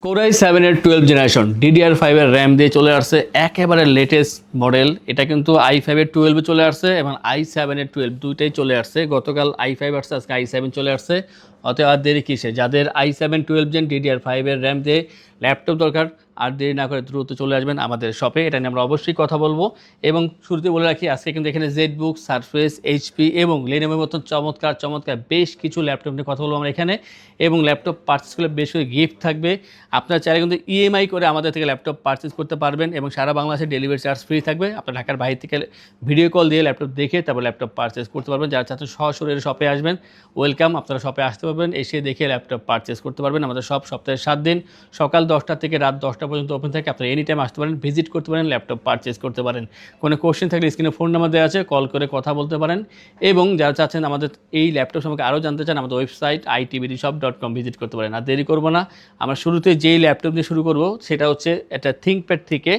Core i7 এর 12 generation DDR5 এর RAM দিয়ে চলে আসছে একেবারে লেটেস্ট মডেল। এটা কিন্তু i5 এর 12 চলে আসছে এবং i7 এর 12 দুইটাই চলে আসছে। গতকাল i5 আসছে, আজকে i7 চলে আসছে। অতএব আর দেরি কিসে, যাদের i7 12 জেন DDR5 এর RAM দিয়ে ল্যাপটপ দরকার আর দেরি না করে দ্রুত চলে আসবেন আমাদের শপে। এটা নিয়ে আমরা অবশ্যই কথা বলবো। এবং শুরুতে বলে রাখি, আজকে কিন্তু এখানে জেডবুক, সারফেস, এইচপি এবং লেনোভোর মতন চমৎকার চমৎকার বেশ কিছু ল্যাপটপ নিয়ে কথা বলবো আমরা এখানে। এবং ল্যাপটপ পারচেস করলে বেশ কিছু গিফট থাকবে। আপনারা চাইলে কিন্তু ইএমআই করে আমাদের থেকে ল্যাপটপ পারচেস করতে পারবেন এবং সারা বাংলাদেশে ডেলিভারি চার্জ ফ্রি থাকবে। আপনার ঢাকার বাইরে থেকে ভিডিও কল দিয়ে ল্যাপটপ দেখে তারপর ল্যাপটপ পারচেস করতে পারবেন। যারা চাচ্ছেন সরাসরি শপে আসবেন, ওয়েলকাম, আপনারা শপে আসতে পারবেন, এসে দেখে ল্যাপটপ পারচেস করতে পারবেন। আমাদের সব সপ্তাহে 7 দিন সকাল 10টা থেকে রাত 10টা পর্যন্ত ওপেন থাকে। আপনারা এনি টাইম আসতে পারেন, ভিজিট করতে পারেন, ল্যাপটপ পারচেস করতে পারেন। কোনো কোশ্চেন থাকলে স্ক্রিনে ফোন নাম্বার দেওয়া আছে, কল করে কথা বলতে পারেন। এবং যারা চাচ্ছেন আমাদের এই ল্যাপটপ সম্পর্কে আরও জানতে চান, আমাদের ওয়েবসাইট itbdshop.com ভিজিট করতে পারেন। আর দেরি করবো না, আমরা শুরুতে যেই ল্যাপটপ দিয়ে শুরু করব সেটা হচ্ছে একটা থিঙ্কপ্যাড থেকে।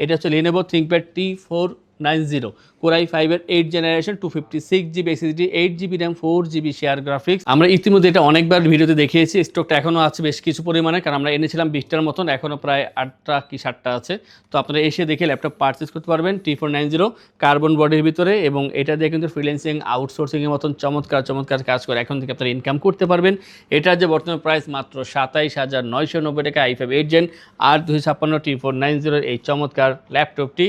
এটা হচ্ছে Lenovo ThinkPad T490 Core i5 এর 8 generation 256GB SSD 8GB RAM 4GB share graphics. আমরা ইতিমধ্যে এটা অনেকবার ভিডিওতে দেখিয়েছি। স্টকটা এখনও আছে বেশ কিছু পরিমাণে, কারণ আমরা এনেছিলাম 20টার মতন, এখনও প্রায় 8টা কি 7টা আছে। তো আপনারা এসে দেখে ল্যাপটপ পারচেস করতে পারবেন। T490 কার্বন বডির ভিতরে, এবং এটা দিয়ে কিন্তু ফ্রিল্যান্সিং, আউটসোর্সিংয়ের মতন চমৎকার চমৎকার কাজ করে এখন থেকে আপনারা ইনকাম করতে পারবেন। এটার যে বর্তমান প্রাইস মাত্র 27,990 টাকা i5 8 জেন আর 256 T490 এই চমৎকার ল্যাপটপটি।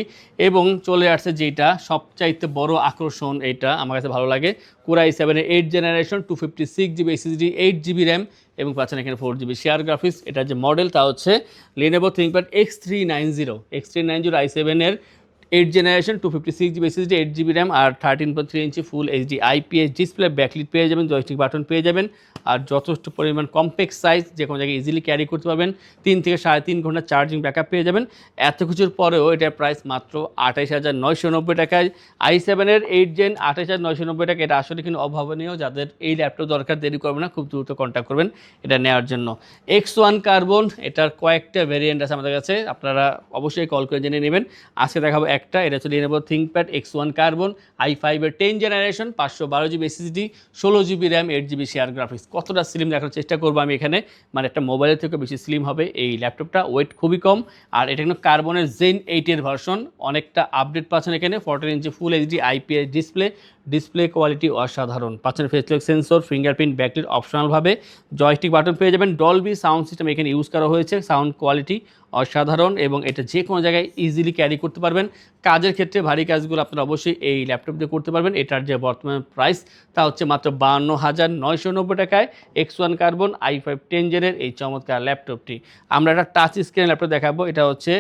এবং চলে আসছে যেটা সবচাইতে বড় আকর্ষণ, এটা আমার কাছে ভালো লাগে, Core i7 এর 8 generation 256GB SSD 8GB RAM এবং পাচ্ছেন এখানে 4GB শেয়ার গ্রাফিক্স। এটা যে মডেল তা হচ্ছে Lenovo ThinkPad X390 i7 এর 8 generation 256GB SSD 8GB RAM আর 13.3 inch full HD IPS display, backlit পেয়ে যাবেন, জয়স্টিক বাটন পেয়ে যাবেন, আর যথেষ্ট পরিমাণ কম্প্যাক্ট সাইজ, যে কোনো জায়গায় ইজিলি ক্যারি করতে পারবেন। 3 থেকে 3.5 ঘন্টা চার্জিং ব্যাকআপ পেয়ে যাবেন। এত কিছুর পরেও এটার প্রাইস মাত্র 28,990 টাকায়। i7 এর 8 জেন 28,990 টাকা, এটা আসলে কিন্তু অভাবনীয়। যাদের এই ল্যাপটপ দরকার, দেরি করবেন না, খুব দ্রুত কন্ট্যাক্ট করবেন এটা নেওয়ার জন্য। X1 কার্বন, এটার কয়েকটা ভেরিয়েন্ট আছে আমাদের কাছে, আপনারা অবশ্যই কল করে জেনে নেবেন। আজকে দেখাবো একটা, এটা হচ্ছে Lenovo ThinkPad X1 carbon i5 এর 10 generation 512GB SSD 16GB RAM 8GB share graphics. কতটা স্লিম দেখার চেষ্টা করবো আমি এখানে, মানে একটা মোবাইলের থেকে বেশি স্লিম হবে এই ল্যাপটপটা, ওয়েট খুবই কম। আর এটা কিন্তু কার্বনের Zen 8 এর ভার্সন, অনেকটা আপডেট পাচ্ছেন এখানে। 14 inch full HD IPS display quality অসাধারণ। পাচ্ছেন face lock sensor, fingerprint, backlit অপশনালভাবে, জয়স্টিক বাটন পেয়ে যাবেন। ডলবি সাউন্ড সিস্টেম এখানে ইউজ করা হয়েছে, সাউন্ড কোয়ালিটি অসাধারণ, এবং এটা যে কোনো জায়গায় ইজিলি ক্যারি করতে পারবেন। কাজের ক্ষেত্রে ভারী কাজগুলো আপনারা অবশ্যই এই ল্যাপটপ দিয়ে করতে পারবেন। এটার যে বর্তমান প্রাইস তা হচ্ছে মাত্র 52,990 টাকায় X1 কার্বন i5 10 জেনের এই চমৎকার ল্যাপটপটি। আমরা একটা টাচ স্ক্রিন ল্যাপটপ দেখাবো, এটা হচ্ছে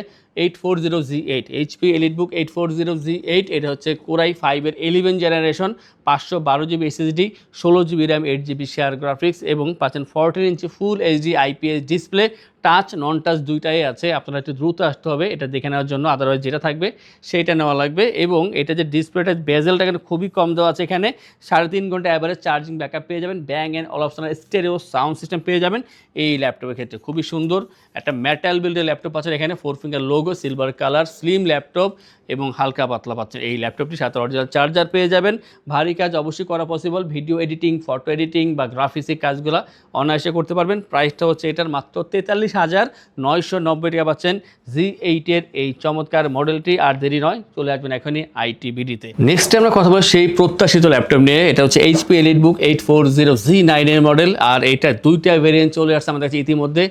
840Z8 HP EliteBook 840Z8। এটা হচ্ছে Core i5 এর 11 generation 512GB SSD 16GB RAM 8GB share graphics এবং পাচ্ছেন 14 inch full HD IPS display. Touch non touch দুইটাই আছে, আপনারা একটু দ্রুত আসতে হবে এটা দেখে নেওয়ার জন্য, আদারওয়াইজ যেটা থাকবে সেইটা নেওয়া লাগবে। এবং এটা যে ডিসপ্লেটা বেজেলটা কিন্তু খুবই কম দেওয়া আছে এখানে। 3.5 ঘন্টা অ্যাভারেজ চার্জিং ব্যাকআপ পেয়ে যাবেন। ব্যাং অ্যান্ড অলপশনাল স্টেরিও সাউন্ড সিস্টেম পেয়ে যাবেন এই ল্যাপটপের ক্ষেত্রে। খুবই সুন্দর একটা মেটাল বিল্ডের ল্যাপটপ পাচ্ছেন এখানে, 4 finger logo, silver colour, slim laptop এবং হালকা পাতলা পাচ্ছেন এই ল্যাপটপটির সাথে। অরিজিনাল চার্জার পেয়ে যাবেন। ভারী কাজ অবশ্যই করা possible, video editing, photo editing বা গ্রাফিক্সের কাজগুলো অনায়াসে করতে পারবেন। প্রাইসটা হচ্ছে এটার মাত্র 43,990 টাকা পাচ্ছেন Z8 এর এই চমৎকার মডেলটি। আর দেরি নয়, চলে আসবেন এখনই ITBD-তে। নেক্সট আমরা কথা বলবো সেই প্রত্যাশিত ল্যাপটপ নিয়ে, এটা হচ্ছে HP EliteBook 840Z9 এর মডেল। আর এটা দুইটা ভেরিয়েন্ট চলে আসছে আমাদের কাছে ইতিমধ্যে,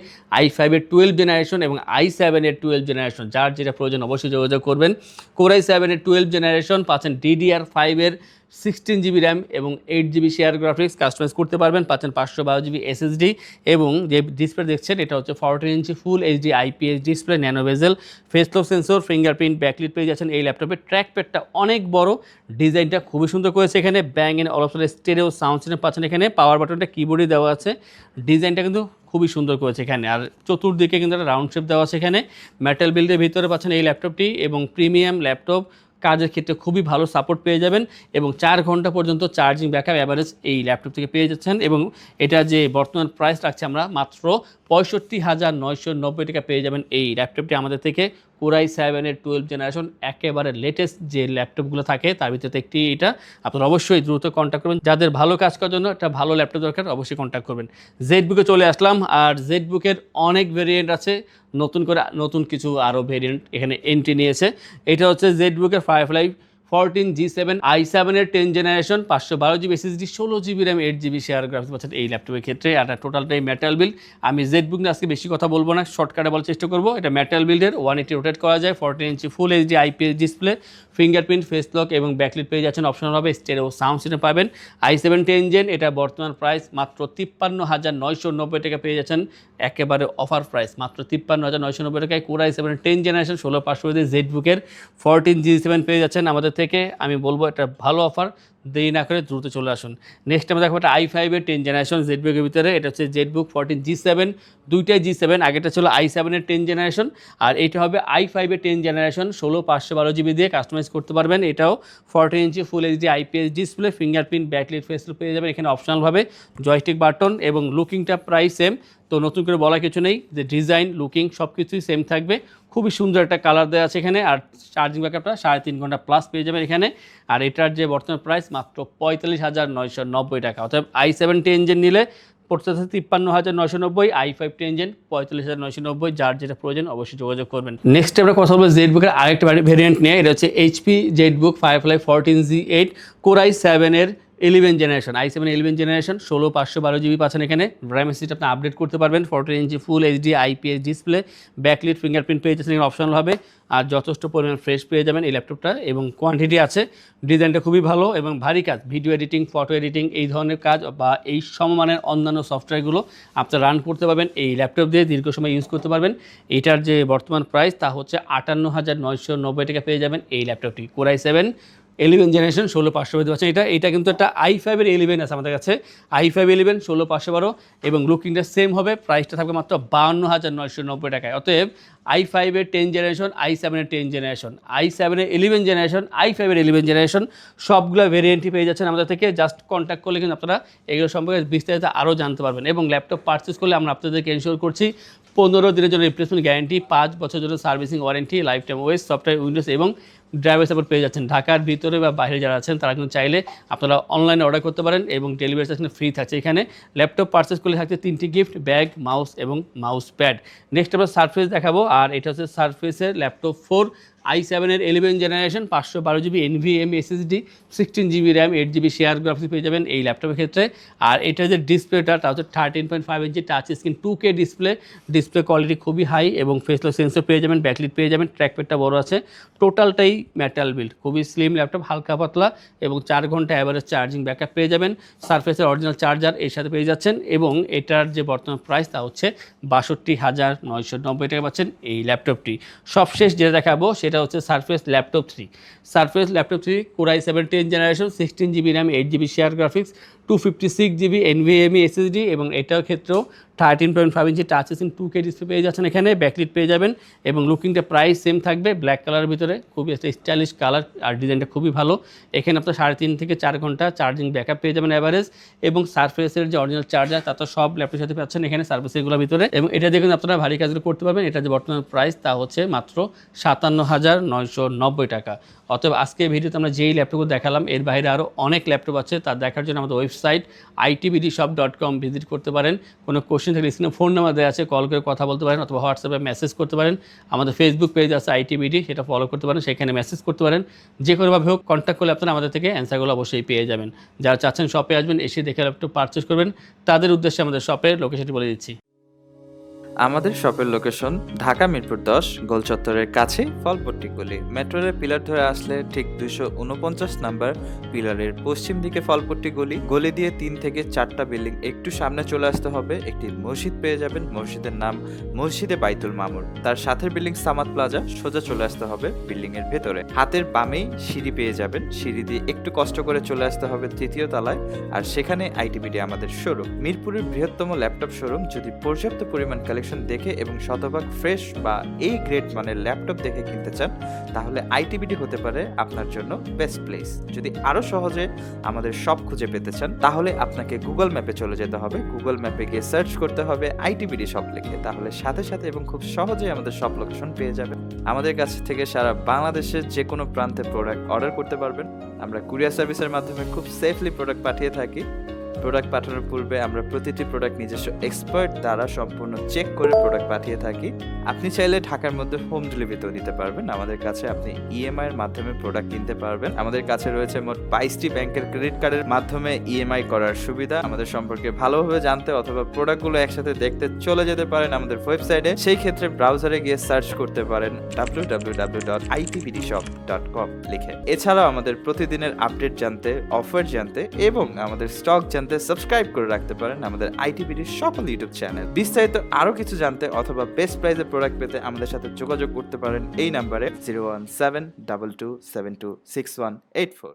i5 এর 12 জেনারেশন এবং i7 এর 12 জেনারেশন। যার যেটা প্রয়োজন অবশ্যই যোগাযোগ করবেন। Core i7 এর 12 জেনারেশন পাচ্ছেন DDR5 এর 16GB RAM এবং 8GB শেয়ার গ্রাফিক্স, কাস্টমাইজ করতে পারবেন। পাচ্ছেন 512GB SSD এবং যে ডিসপ্লে দেখছেন এটা হচ্ছে 14 inch full HD IPS display, nano bezel, face lock sensor, fingerprint, backlit পেয়ে যাচ্ছেন এই ল্যাপটপের। ট্র্যাকপ্যাডটা অনেক বড়, ডিজাইনটা খুবই সুন্দর করেছে এখানে। ব্যাং এন্ড অলপশনাল স্টেরিও সাউন্ড সিস্টেম পাচ্ছেন এখানে। পাওয়ার বাটনটা কিবোর্ডে দেওয়া আছে, ডিজাইনটা কিন্তু খুবই সুন্দর করেছে এখানে। আর চতুর্দিকে কিন্তু একটা রাউন্ড শেপ দেওয়া আছে এখানে। মেটাল বিল্ডের ভিতরে পাচ্ছেন এই ল্যাপটপটি এবং প্রিমিয়াম ল্যাপটপ, কাজের ক্ষেত্রে খুবই ভালো সাপোর্ট পেয়ে যাবেন এবং 4 ঘন্টা পর্যন্ত চার্জিং ব্যাকআপ অ্যাভারেজ এই ল্যাপটপ থেকে পেয়ে যাচ্ছেন। এবং এটা যে বর্তমান প্রাইস রাখছে আমরা মাত্র 65,990 টাকা পেয়ে যাবেন এই ল্যাপটপটি আমাদের থেকে। কোরাই 7-এর 12 জেনারেশন একেবারে লেটেস্ট যে ল্যাপটপগুলো থাকে তার ভিতরে একটি এটা। আপনারা অবশ্যই দ্রুত কন্ট্যাক্ট করবেন, যাদের ভালো কাজ করার জন্য একটা ভালো ল্যাপটপ দরকার অবশ্যই কন্ট্যাক্ট করবেন। জেডবুকে চলে আসলাম, আর জেডবুকের অনেক ভেরিয়েন্ট আছে, নতুন কিছু আরও ভেরিয়েন্ট এখানে এন্ট্রি নিয়েছে। এটা হচ্ছে জেডবুকের ফায়ারফ্লাই 14G7 i7-এর 10 generation 512GB SSD 16GB RAM 8GB share graphics পাচ্ছেন এই ল্যাপটপের ক্ষেত্রে। আর টোটালটাই মেটাল বিল্ড। আমি জেডবুক নিয়ে আজকে বেশি কথা বলবো না, শর্টকাটে বলার চেষ্টা করবো। এটা মেটাল বিল্ডের 180 রোটেট করা যায়, 14 inch full HD IPS display, fingerprint, face lock এবং ব্যাকলিট পেয়ে যাচ্ছেন। অপশনালভাবে স্টেরিও সাউন্ড সিস্টেম পাবেন। i7 10 জেন, এটা বর্তমান প্রাইস মাত্র 53,990 টাকা পেয়ে যাচ্ছেন, একেবারে অফার প্রাইস মাত্র 53,990 টাকায় কোরাই 7 10 জেনারেশন 16,500 দিয়ে জেডবুকের 14G7 পেয়ে যাচ্ছেন আমাদের থেকে। আমি বলবো এটা ভালো অফার, দেরি না করে দ্রুত চলে আসুন। নেক্সট আমরা দেখবো একটা i5-এর 10 জেনারেশন জেডবুকের ভিতরে। এটা হচ্ছে জেডবুক 14G7, দুইটাই G7, আগেটা ছিল i7-এর 10 জেনারেশন, আর এটা হবে i5-এর 10 জেনারেশন 16,512GB দিয়ে কাস্টমাইজ করতে পারবেন। এটাও 14 inch full HD IPS display, fingerprint, backlit, face lock পেয়ে যাবেন। এখানে অপশনালভাবে জয়স্টিক বাটন এবং লুকিংটা প্রায় সেম, তো নতুন করে বলার কিছু নেই, যে ডিজাইন লুকিং সব কিছুই সেম থাকবে। খুবই সুন্দর একটা কালার দেওয়া আছে এখানে, আর চার্জিং ব্যাকআপটা 3.5 ঘন্টা প্লাস পেয়ে যাবেন এখানে। আর এটার যে বর্তমান প্রাইস মাত্র 45,990 টাকা। অর্থাৎ i7 10 জেন নিলে পড়তে 53,990, i5 10 জেন 45,990। যার যেটা প্রয়োজন অবশ্যই যোগাযোগ করবেন। নেক্সট আমরা কথা বলবো জেডবুকের আরেকটা ভেরিয়েন্ট নিয়ে। এটা হচ্ছে HP ZBook firefly 14Z8 core i 7-এর 11 জেনারেশন, i7 11 জেনারেশন 16,512GB পাচ্ছেন এখানে। র্যাম এসএসডি আপনি আপডেট করতে পারবেন, 14 inch full HD IPS display, backlit, fingerprint পেয়ে যাচ্ছেন এখানে অপশনাল হবে। আর যথেষ্ট পরিমাণ ফ্রেশ পেয়ে যাবেন এই ল্যাপটপটা, এবং কোয়ান্টিটি আছে। ডিজাইনটা খুবই ভালো এবং ভারী কাজ, ভিডিও এডিটিং, ফটো এডিটিং, এই ধরনের কাজ বা এই সমমানের অন্যান্য সফটওয়্যারগুলো আপনারা রান করতে পারবেন এই ল্যাপটপ দিয়ে, দীর্ঘ সময় ইউজ করতে পারবেন। এইটার যে বর্তমান প্রাইস তা হচ্ছে 58,990 টাকা পেয়ে যাবেন এই ল্যাপটপটি। কোরাই 7 11 জেনারেশন 16,512 পাচ্ছেন। এটা কিন্তু একটা i5-এর 11 আছে আমাদের কাছে, i5 11 16,512, এবং লুকিংটা সেম হবে। প্রাইসটা থাকবে মাত্র 52,990 টাকায়। অতএব i5-এর 10 জেনারেশন, i7-এর 10 জেনারেশন, i7-এর 11 জেনারেশন, i5-এর 11 জেনারেশন সবগুলো ভেরিয়েন্টই পেয়ে যাচ্ছেন আমাদের থেকে। জাস্ট কন্ট্যাক্ট করলে কিন্তু আপনারা এগুলো সম্পর্কে বিস্তারিত আরও জানতে পারবেন। এবং ল্যাপটপ পারচেস করলে আমরা আপনাদেরকে এনশিওর করছি 15 দিনের জন্য রিপ্লেসমেন্ট গ্যারান্টি, 5 বছরের জন্য servicing warranty, life time OS, software, Windows এবং ড্রাইভার সাপোর্ট পেয়ে যাচ্ছেন। ঢাকার ভিতরে বা বাইরে যারা আছেন তারা কিন্তু চাইলে আপনারা অনলাইনে অর্ডার করতে পারেন, এবং ডেলিভারি চার্জ ফ্রি থাকছে এখানে। ল্যাপটপ পারচেস করলে থাকছে 3টি গিফট, ব্যাগ, মাউস এবং মাউস প্যাড। নেক্সট আমরা সারফেস দেখাবো, আর এটা হচ্ছে সারফেসের laptop 4 i7-এর 11 generation 512GB NVMe SSD 16GB RAM 8GB share graphics পেয়ে যাবেন এই ল্যাপটপের ক্ষেত্রে। আর এটা যে ডিসপ্লেটা তা হচ্ছে 13.5 ইঞ্চি touch screen 2K display quality খুবই হাই, এবং ফেসলক সেন্সর পেয়ে যাবেন, ব্যাকলিট পেয়ে যাবেন, ট্র্যাকপ্যাডটা বড় আছে। টোটালটাই মেটাল বিল্ড, খুবই স্লিম ল্যাপটপ, হালকা পাতলা, এবং 4 ঘন্টা অ্যাভারেজ চার্জিং ব্যাকআপ পেয়ে যাবেন। সারফেসের অরিজিনাল চার্জার এর সাথে পেয়ে যাচ্ছেন, এবং এটার যে বর্তমান প্রাইস তা হচ্ছে 62,990 টাকা পাচ্ছেন এই ল্যাপটপটি। সবশেষ যেটা দেখাবো সেটা হচ্ছে surface laptop 3 core i 7 10 generation 16GB RAM 8GB share graphics 256GB NVMe SSD, এবং এটার ক্ষেত্রেও 13.5 ইঞ্চি টাচ স্ক্রিন 2K ডিসপ্লে পেয়ে যাচ্ছেন এখানে, ব্যাকলিট পেয়ে যাবেন, এবং লুকিংটা প্রাইস সেম থাকবে, ব্ল্যাক কালারের ভিতরে, খুবই একটা স্টাইলিশ কালার, আর ডিজাইনটা খুবই ভালো। এখানে আপনার 3.5 থেকে 4 ঘন্টা চার্জিং ব্যাকআপ পেয়ে যাবেন অ্যাভারেজ, এবং সারফেসের যে অরিজিনাল চার্জার তা তো সব ল্যাপটপের সাথে পাচ্ছেন এখানে সার্ভিসেগুলোর ভিতরে, এবং এটা দেখুন আপনারা ভারী কাজগুলো করতে পারবেন। এটা যে বর্তমান প্রাইস তা হচ্ছে মাত্র 57,990 টাকা। অতএব আজকে ভিডিওতে আমরা যেই ল্যাপটপগুলো দেখালাম এর বাইরে আরও অনেক ল্যাপটপ আছে, তা দেখার জন্য আমাদের ওয়েবসাইট itbdshop.com ভিজিট করতে পারেন। কোনো কোশ্চেন থাকলে স্ক্রিনে ফোন নাম্বার দেওয়া আছে, কল করে কথা বলতে পারেন, অথবা হোয়াটসঅ্যাপে মেসেজ করতে পারেন। আমাদের ফেসবুক পেজ আছে ITBD, সেটা ফলো করতে পারেন, সেখানে মেসেজ করতে পারেন। যে কোনোভাবে হোক কন্ট্যাক্ট করলে আপনারা আমাদের থেকে অ্যান্সারগুলো অবশ্যই পেয়ে যাবেন। যারা চাচ্ছেন শপে আসবেন, এসে দেখে ল্যাপটপ পারচেস করবেন, তাদের উদ্দেশ্যে আমাদের শপের লোকেশনটি বলে দিচ্ছি। আমাদের শপের লোকেশন ঢাকা মিরপুর 10 গোল চত্বরের কাছে ফলপট্টি গলি। মেট্রো রেল পিলার ধরে আসলে ঠিক 249 নাম্বার পিলারের পশ্চিম দিকে ফলপট্টি গলি। গলি দিয়ে 3 থেকে 4টা বিল্ডিং একটু সামনে চলে আসতে হবে, একটি মসজিদ পেয়ে যাবেন, মসজিদের নাম মসজিদে বাইতুল মামুর। তার সাথের বিল্ডিং সামাদ প্লাজা, সোজা চলে আসতে হবে বিল্ডিং এর ভেতরে। হাতের বামেই সিঁড়ি পেয়ে যাবেন, সিঁড়ি দিয়ে একটু কষ্ট করে চলে আসতে হবে 3য় তলায়, আর সেখানে ITBD আমাদের শোরুম। মিরপুরের বৃহত্তম ল্যাপটপ শোরুম। যদি পর্যাপ্ত পরিমাণ কালেকশন কালেকশন দেখে এবং শতভাগ ফ্রেশ বা এই গ্রেড মানের ল্যাপটপ দেখে কিনতে চান, তাহলে আইটিবিডি হতে পারে আপনার জন্য বেস্ট প্লেস। যদি আরো সহজে আমাদের শপ খুঁজে পেতে চান, তাহলে আপনাকে গুগল ম্যাপে চলে যেতে হবে। গুগল ম্যাপে গিয়ে সার্চ করতে হবে আইটিবিডি শপ লিখে, তাহলে সাথে সাথে এবং খুব সহজেই আমাদের শপ লোকেশন পেয়ে যাবেন। আমাদের কাছ থেকে সারা বাংলাদেশের যে কোনো প্রান্তে প্রোডাক্ট অর্ডার করতে পারবেন। আমরা কুরিয়ার সার্ভিসের মাধ্যমে খুব সেফলি প্রোডাক্ট পাঠিয়ে থাকি। প্রোডাক্ট পাঠানোর পূর্বে আমরা প্রতিটি প্রোডাক্ট নিজস্ব এক্সপার্ট দ্বারা সম্পূর্ণ চেক করে প্রোডাক্ট পাঠিয়ে থাকি। আপনি চাইলে ঢাকার মধ্যে হোম ডেলিভারিতেও নিতে পারবেন। আমাদের কাছে আপনি ইএমআই এর মাধ্যমে প্রোডাক্ট কিনতে পারবেন। আমাদের কাছে রয়েছে মোট 22টি ব্যাংকের ক্রেডিট কার্ডের মাধ্যমে ইএমআই করার সুবিধা। আমাদের সম্পর্কে ভালোভাবে জানতে অথবা প্রোডাক্টগুলো একসাথে দেখতে চলে যেতে পারেন আমাদের ওয়েবসাইটে। সেই ক্ষেত্রে ব্রাউজারে গিয়ে সার্চ করতে পারেন www.itbdshop.com লিখে। এছাড়াও আমাদের প্রতিদিনের আপডেট জানতে, অফার জানতে এবং আমাদের স্টক জানতে সাবস্ক্রাইব করে রাখতে পারেন আমাদের আইটিবিডির সকল ইউটিউব চ্যানেল। বিস্তারিত আরো কিছু জানতে অথবা বেস্ট প্রাইসে প্রোডাক্ট পেতে আমাদের সাথে যোগাযোগ করতে পারেন এই নাম্বারে 01722726184।